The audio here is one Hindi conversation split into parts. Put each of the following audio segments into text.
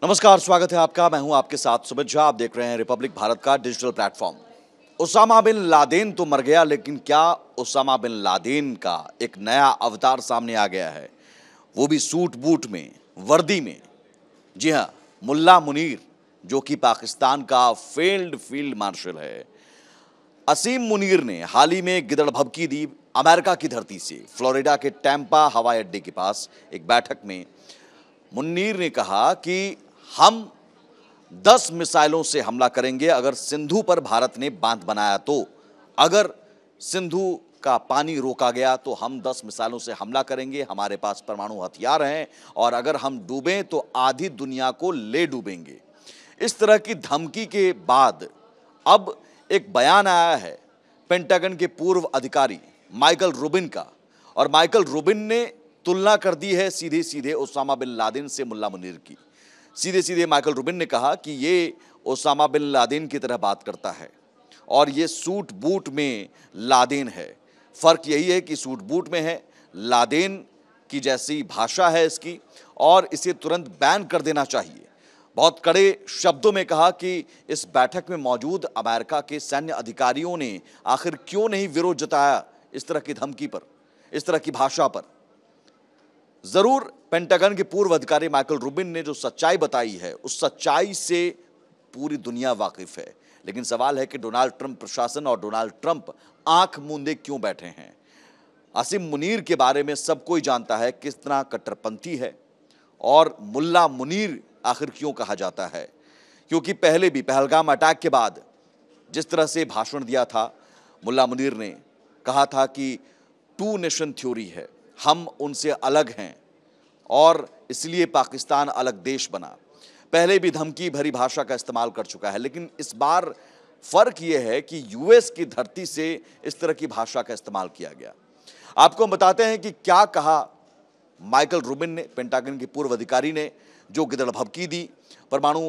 नमस्कार, स्वागत है आपका। मैं हूं आपके साथ सुमित झा। आप देख रहे हैं रिपब्लिक भारत का digital platform. Osama bin Laden तो मर गया, लेकिन क्या उसामा बिन लादेन का एक नया अवतार सामने आ गया है, वो भी सूट बूट में, वर्दी में। जी हां, मुल्ला मुनीर, जो कि पाकिस्तान का फेल्ड फील्ड मार्शल है। असीम मुनीर ने हाल ही में गिदड़ भभकी दी अमेरिका की धरती से। फ्लोरिडा के टैंपा हवाई अड्डे के पास एक बैठक में मुनीर ने कहा कि हम 10 मिसाइलों से हमला करेंगे अगर सिंधु पर भारत ने बांध बनाया तो। अगर सिंधु का पानी रोका गया तो हम 10 मिसाइलों से हमला करेंगे। हमारे पास परमाणु हथियार हैं और अगर हम डूबें तो आधी दुनिया को ले डूबेंगे। इस तरह की धमकी के बाद अब एक बयान आया है पेंटागन के पूर्व अधिकारी माइकल रूबिन का, और माइकल रूबिन ने तुलना कर दी है सीधे सीधे ओसामा बिन लादेन से मुल्ला मुनीर की। सीधे सीधे माइकल रूबिन ने कहा कि ये ओसामा बिन लादेन की तरह बात करता है और ये सूट बूट में लादेन है। फर्क यही है कि सूट बूट में है, लादेन की जैसी भाषा है इसकी, और इसे तुरंत बैन कर देना चाहिए। बहुत कड़े शब्दों में कहा कि इस बैठक में मौजूद अमेरिका के सैन्य अधिकारियों ने आखिर क्यों नहीं विरोध जताया इस तरह की धमकी पर, इस तरह की भाषा पर। जरूर पेंटागन के पूर्व अधिकारी माइकल रूबिन ने जो सच्चाई बताई है, उस सच्चाई से पूरी दुनिया वाकिफ है। लेकिन सवाल है कि डोनाल्ड ट्रंप प्रशासन और डोनाल्ड ट्रंप आंख मूंदे क्यों बैठे हैं। असीम मुनीर के बारे में सब कोई जानता है कितना कट्टरपंथी है, और मुल्ला मुनीर आखिर क्यों कहा जाता है, क्योंकि पहले भी पहलगाम अटैक के बाद जिस तरह से भाषण दिया था, मुल्ला मुनीर ने कहा था कि टू नेशन थ्योरी है, हम उनसे अलग हैं और इसलिए पाकिस्तान अलग देश बना। पहले भी धमकी भरी भाषा का इस्तेमाल कर चुका है, लेकिन इस बार फर्क यह है कि यूएस की धरती से इस तरह की भाषा का इस्तेमाल किया गया। आपको हम बताते हैं कि क्या कहा माइकल रूबिन ने, पेंटागन के पूर्व अधिकारी ने, जो गिदड़ भभकी दी, परमाणु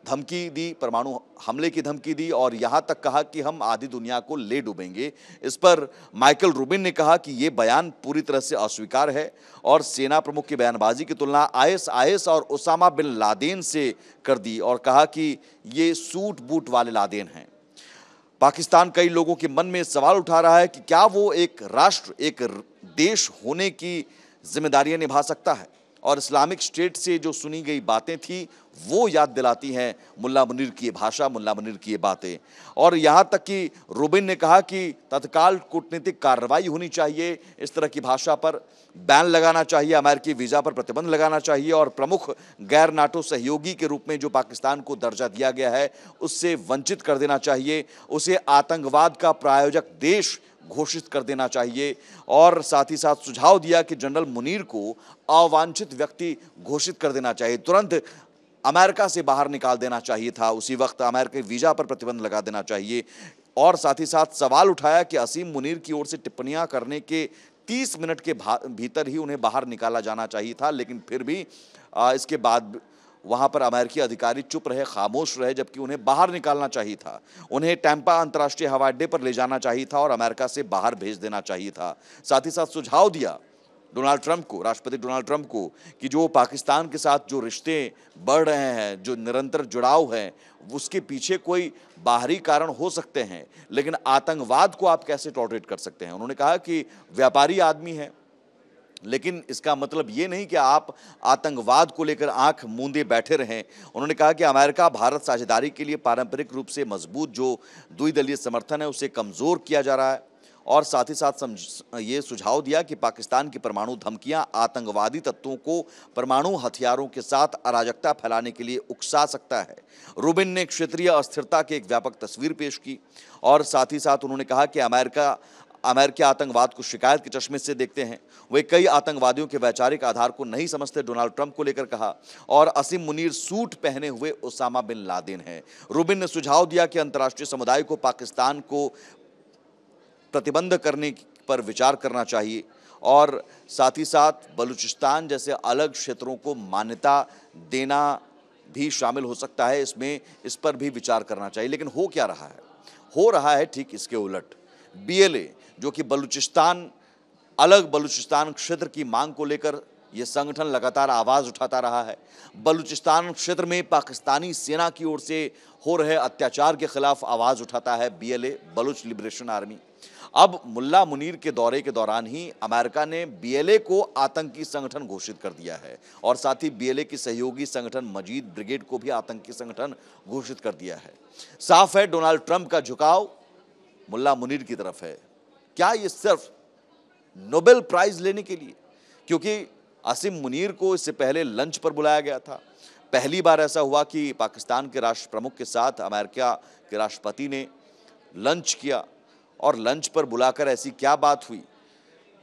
धमकी दी, परमाणु हमले की धमकी दी, और यहां तक कहा कि हम आधी दुनिया को ले डूबेंगे। इस पर माइकल रूबिन ने कहा कि यह बयान पूरी तरह से अस्वीकार है और सेना प्रमुख की बयानबाजी की तुलना आईएसआईएस और ओसामा बिन लादेन से कर दी, और कहा कि ये सूट बूट वाले लादेन हैं। पाकिस्तान कई लोगों के मन में सवाल उठा रहा है कि क्या वो एक राष्ट्र, एक देश होने की जिम्मेदारियां निभा सकता है, और इस्लामिक स्टेट से जो सुनी गई बातें थी वो याद दिलाती हैं मुल्ला मुनीर की ये भाषा, मुल्ला मुनीर की ये बातें। और यहाँ तक कि रूबिन ने कहा कि तत्काल कूटनीतिक कार्रवाई होनी चाहिए, इस तरह की भाषा पर बैन लगाना चाहिए, अमेरिकी वीज़ा पर प्रतिबंध लगाना चाहिए, और प्रमुख गैर नाटो सहयोगी के रूप में जो पाकिस्तान को दर्जा दिया गया है उससे वंचित कर देना चाहिए, उसे आतंकवाद का प्रायोजक देश घोषित कर देना चाहिए। और साथ ही साथ सुझाव दिया कि जनरल मुनीर को अवांछित व्यक्ति घोषित कर देना चाहिए, तुरंत अमेरिका से बाहर निकाल देना चाहिए था, उसी वक्त अमेरिकी वीजा पर प्रतिबंध लगा देना चाहिए। और साथ ही साथ सवाल उठाया कि असीम मुनीर की ओर से टिप्पणियां करने के 30 मिनट के भीतर ही उन्हें बाहर निकाला जाना चाहिए था, लेकिन फिर भी इसके बाद वहां पर अमेरिकी अधिकारी चुप रहे, खामोश रहे, जबकि उन्हें बाहर निकालना चाहिए था। उन्हें टैंपा अंतर्राष्ट्रीय हवाई अड्डे पर ले जाना चाहिए था और अमेरिका से बाहर भेज देना चाहिए था। साथ ही साथ सुझाव दिया डोनाल्ड ट्रंप को, राष्ट्रपति डोनाल्ड ट्रंप को, कि जो पाकिस्तान के साथ जो रिश्ते बढ़ रहे हैं, जो निरंतर जुड़ाव है, उसके पीछे कोई बाहरी कारण हो सकते हैं, लेकिन आतंकवाद को आप कैसे टॉलरेट कर सकते हैं। उन्होंने कहा कि व्यापारी आदमी है, लेकिन इसका मतलब ये नहीं कि आप आतंकवाद को लेकर आंख मूंदे बैठे रहें। उन्होंने कहा कि अमेरिका भारत साझेदारी के लिए पारंपरिक रूप से मजबूत जो द्विदलीय समर्थन है उसे कमजोर किया जा रहा है, और साथ ही साथ ये सुझाव दिया कि पाकिस्तान की परमाणु धमकियां आतंकवादी तत्वों को परमाणु हथियारों के साथ अराजकता फैलाने के लिए उकसा सकता है। रूबिन ने क्षेत्रीय अस्थिरता की एक व्यापक तस्वीर पेश की, और साथ ही साथ उन्होंने कहा कि अमेरिकी आतंकवाद को शिकायत के चश्मे से देखते हैं, वे कई आतंकवादियों के वैचारिक आधार को नहीं समझते, डोनाल्ड ट्रंप को लेकर कहा। और असीम मुनीर सूट पहने हुए ओसामा बिन लादेन है। रूबिन ने सुझाव दिया कि अंतर्राष्ट्रीय समुदाय को पाकिस्तान को प्रतिबंध करने पर विचार करना चाहिए, और साथ ही साथ बलूचिस्तान जैसे अलग क्षेत्रों को मान्यता देना भी शामिल हो सकता है इसमें, इस पर भी विचार करना चाहिए। लेकिन हो क्या रहा है? हो रहा है ठीक इसके उलट। बीएलए, जो कि अलग बलूचिस्तान क्षेत्र की मांग को लेकर ये संगठन लगातार आवाज उठाता रहा है। बलूचिस्तान क्षेत्र में पाकिस्तानी सेना की ओर से हो रहे अत्याचार के खिलाफ आवाज उठाता है बीएलए, बलूच लिबरेशन आर्मी। अब मुल्ला मुनीर के दौरे के दौरान ही अमेरिका ने बीएलए को आतंकी संगठन घोषित कर दिया है और साथ ही बीएलए की सहयोगी संगठन मजीद ब्रिगेड को भी आतंकी संगठन घोषित कर दिया है। साफ है डोनाल्ड ट्रंप का झुकाव मुल्ला मुनीर की तरफ है। क्या ये सिर्फ नोबेल प्राइज लेने के लिए? क्योंकि आसिम मुनीर को इससे पहले लंच पर बुलाया गया था। पहली बार ऐसा हुआ कि पाकिस्तान के राष्ट्र प्रमुख के साथ अमेरिका के राष्ट्रपति ने लंच किया और लंच पर बुलाकर ऐसी क्या बात हुई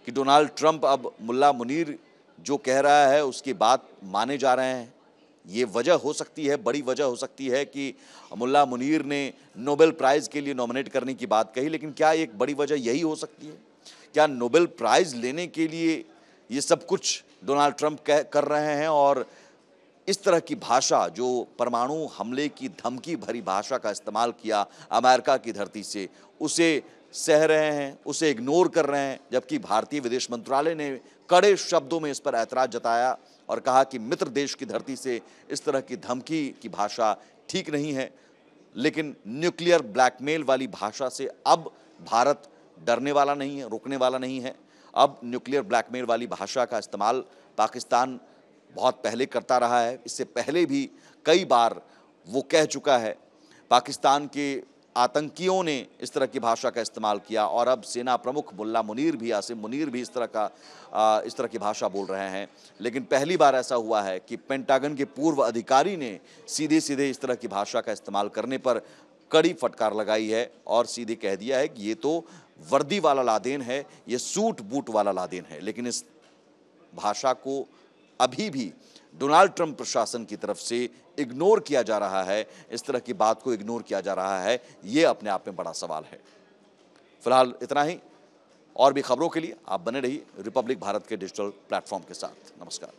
कि डोनाल्ड ट्रंप अब मुल्ला मुनीर जो कह रहा है उसकी बात माने जा रहे हैं। ये वजह हो सकती है, बड़ी वजह हो सकती है कि मुल्ला मुनीर ने नोबेल प्राइज़ के लिए नॉमिनेट करने की बात कही, लेकिन क्या एक बड़ी वजह यही हो सकती है? क्या नोबेल प्राइज़ लेने के लिए ये सब कुछ डोनाल्ड ट्रंप कर रहे हैं और इस तरह की भाषा, जो परमाणु हमले की धमकी भरी भाषा का इस्तेमाल किया अमेरिका की धरती से, उसे सह रहे हैं, उसे इग्नोर कर रहे हैं, जबकि भारतीय विदेश मंत्रालय ने कड़े शब्दों में इस पर ऐतराज़ जताया और कहा कि मित्र देश की धरती से इस तरह की धमकी की भाषा ठीक नहीं है। लेकिन न्यूक्लियर ब्लैकमेल वाली भाषा से अब भारत डरने वाला नहीं है, रुकने वाला नहीं है। अब न्यूक्लियर ब्लैकमेल वाली भाषा का इस्तेमाल पाकिस्तान बहुत पहले करता रहा है। इससे पहले भी कई बार वो कह चुका है। पाकिस्तान के आतंकियों ने इस तरह की भाषा का इस्तेमाल किया और अब सेना प्रमुख मुल्ला मुनीर भी, आसिम मुनीर भी इस तरह की भाषा बोल रहे हैं। लेकिन पहली बार ऐसा हुआ है कि पेंटागन के पूर्व अधिकारी ने सीधे सीधे इस तरह की भाषा का इस्तेमाल करने पर कड़ी फटकार लगाई है और सीधे कह दिया है कि ये तो वर्दी वाला लादेन है, ये सूट बूट वाला लादेन है। लेकिन इस भाषा को अभी भी डोनाल्ड ट्रंप प्रशासन की तरफ से इग्नोर किया जा रहा है। इस तरह की बात को इग्नोर किया जा रहा है, ये अपने आप में बड़ा सवाल है। फिलहाल इतना ही। और भी खबरों के लिए आप बने रहिए रिपब्लिक भारत के डिजिटल प्लेटफॉर्म के साथ। नमस्कार।